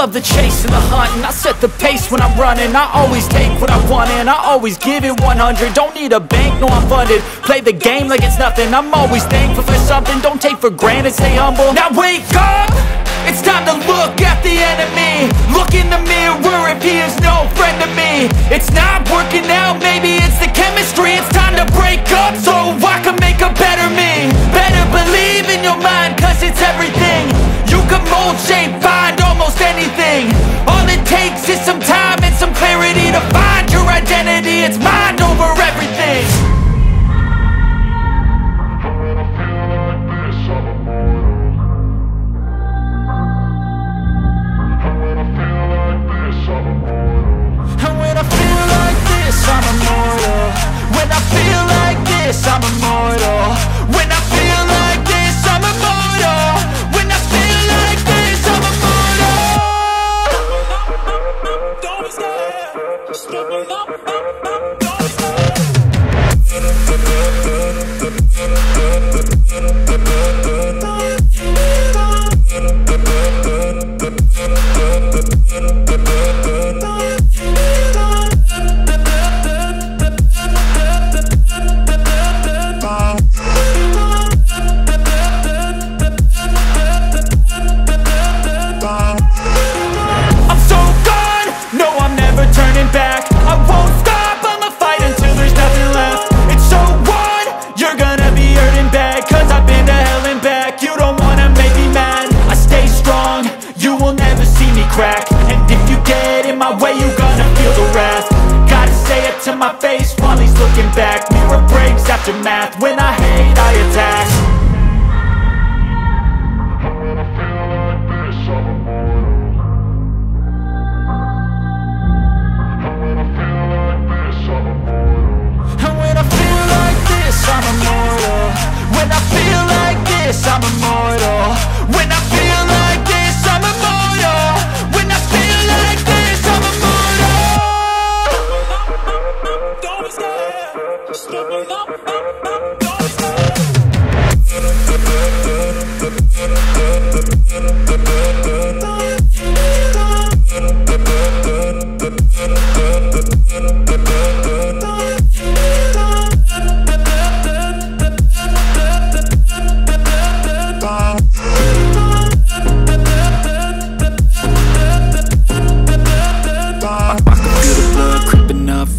love the chase and the hunt, and I set the pace when I'm running. I always take what I want and I always give it 100. Don't need a bank, no I'm funded. Play the game like it's nothing. I'm always thankful for something. Don't take for granted, stay humble. Now wake up! It's time to look at the enemy. Look in the mirror if he is no friend to me. It's not working out, maybe it's the chemistry. It's time to break up so I can make a better me. Better believe in your mind, cause it's everything. You can mold, shape, find almost anything. All it takes is some time and some clarity to find your identity. It's mind over everything. I'm immortal. When I feel like this, I'm immortal. When I feel like this, I'm immortal. When I feel like this, I'm immortal. Don't be scared. Just give me up. Don't be scared. And if you get in my way, you gonna feel the wrath. Gotta say it to my face while he's looking back. Mirror breaks after math. When I hate, I attack. And when I feel like this, I'm immortal. When I feel like this, I'm immortal. When I feel like this, I'm immortal. When I feel like this, I'm immortal. Don't be scared. Just give me up. Don't be scared.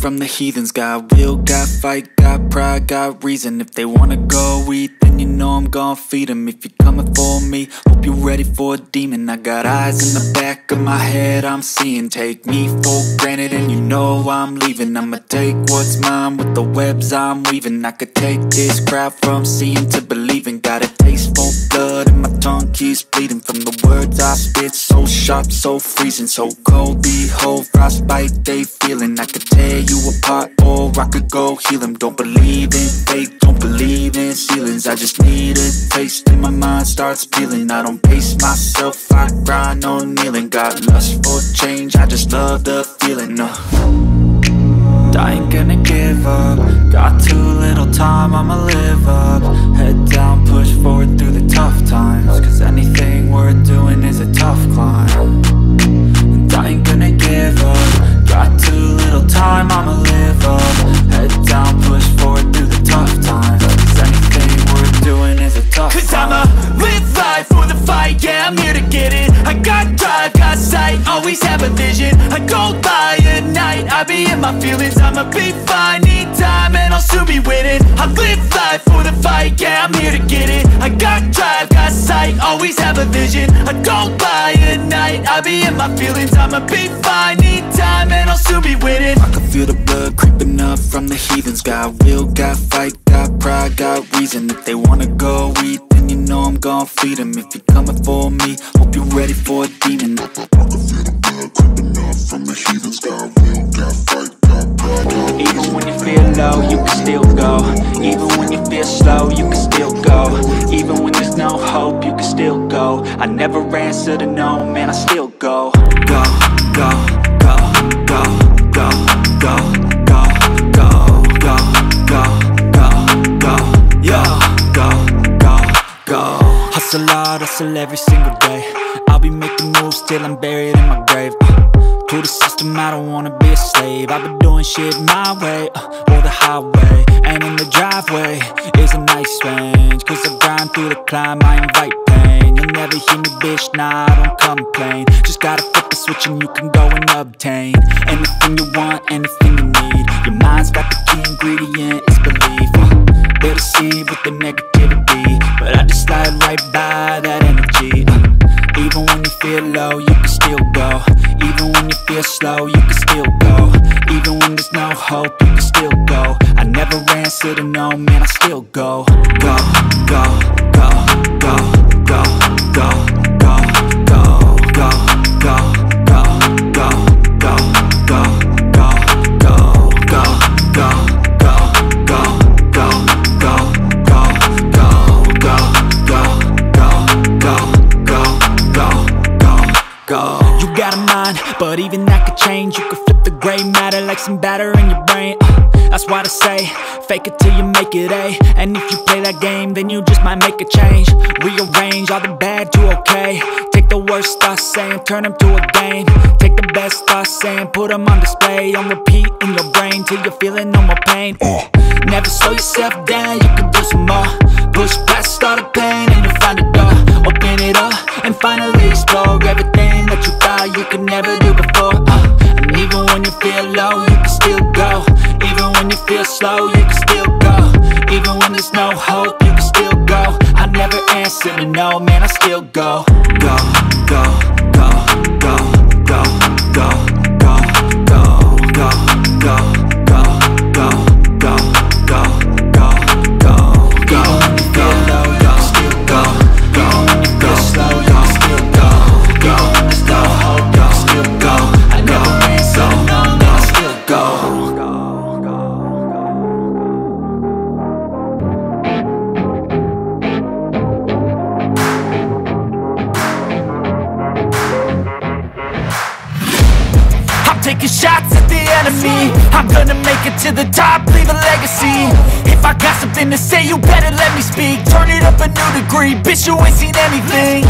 From the heathens, got will, got fight, got pride, got reason. If they wanna go eat, then you know I'm gon' feed them. If you're coming for me, hope you're ready for a demon. I got eyes in the back of my head, I'm seeing. Take me for granted and you know I'm leaving. I'ma take what's mine with the webs I'm weaving. I could take this crowd from seeing to believing. Got a taste for blood and my tongue keeps bleeding. From the words I spit, so sharp, so freezing. So cold, behold, frostbite they feeling. I could tear you apart or I could go heal them. Don't believe in fate, don't believe in ceilings. I just need a taste and my mind starts peeling. I don't pace myself, I grind on kneeling. Got lust for change, I just love the feeling. I ain't gonna give up. Got too little time, I'ma live up. Head down, push forward through the tough times. Cause anything worth doing is a tough climb. And I ain't gonna give up. Got too little time, I'ma live up. Head down, push forward through the tough times. Cause anything worth doing is a tough climb. Cause I'ma live life for the fight, yeah, I'm here to get it. I got drive, got sight, always have a vision. I go by at night, I be in my feelings. I'ma be fine, need time and I'll soon be winning. I live life for the fight, yeah, I'm here to get it. I got drive, got sight, always have a vision. I go by at night, I be in my feelings. I'ma be fine, need time and I'll soon be winning. I can feel the blood creeping up from the heathens. Got will, got fight, got pride, got reason. If they wanna go eat, then you know I'm gon' feed them. If you're coming for me, hope you're ready for a demon. I can feel the blood creeping up from the heathens. Got will, got fight, got pride, got reason. Even when you feel low, you can still go. Even when you feel slow, you can still go. Even when there's no hope, you can still go. I never answer to no, man, I still go. Go, go, go, go, go, go, go, go, go, go, go, go, yo, go, go, go. Hustle hard, hustle every single day. I'll be making moves till I'm buried in my grave. To the system, I don't wanna be a slave. I've been doing shit my way, or the highway. And in the driveway is a nice range, cause I grind through the climb, I invite pain. You'll never hear me, bitch, nah, I don't complain. Just gotta flip the switch and you can go and obtain anything you want, anything you need. Your mind's got the key ingredient, it's belief. They deceive with the negativity, but I just slide right by that energy. Even when you feel low, you can still go. Even when you feel slow, you can still go. Even when there's no hope, you can still go. I never answer to no, man, I still go. Go, go, go, go, go, go, go, go, go, go, go, go, go, go, go, go, go, go, go, go. You got a mind, but even that could change. You could flip the gray matter like some batter in your brain. That's why they say, fake it till you make it A. And if you play that game, then you just might make a change. Rearrange all the bad to okay. Take the worst thoughts saying, turn them to a game. Take the best thoughts saying, put them on display. On repeat in your brain till you're feeling no more pain. Never slow yourself down, you can do some more. Push past all the pain and you'll find a door. Open it up and finally explore everything that you thought you could never do before. And even when you feel low, you can still go. Even when you feel slow, you can still go. Even when there's no hope, you can still go. I never answer to no, man, I still go. Go, go, go, go, go, go, go, go, go, go, go, go, go, go, go, go, go. Even when you feel low, you can still go. Even when you feel slow, you can still go. Even when there's no hope, you can still go. I never answer to no, man, I still go. Taking shots at the enemy, I'm gonna make it to the top, leave a legacy. If I got something to say, you better let me speak. Turn it up a new degree, bitch, you ain't seen anything.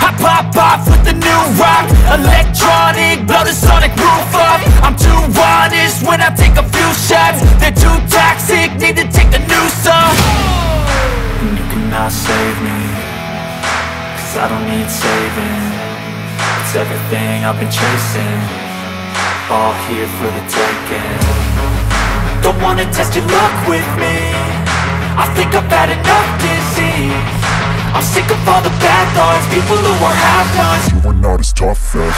I pop off with the new rock, electronic, blow the sonic roof up. I'm too honest when I take a few shots. They're too toxic, need to take the noose off. And you cannot save me, cause I don't need saving. It's everything I've been chasing, all here for the taking. Don't wanna test your luck with me, I think I've had enough disease. I'm sick of all the bad thoughts, people who are half-nots. You are not as tough as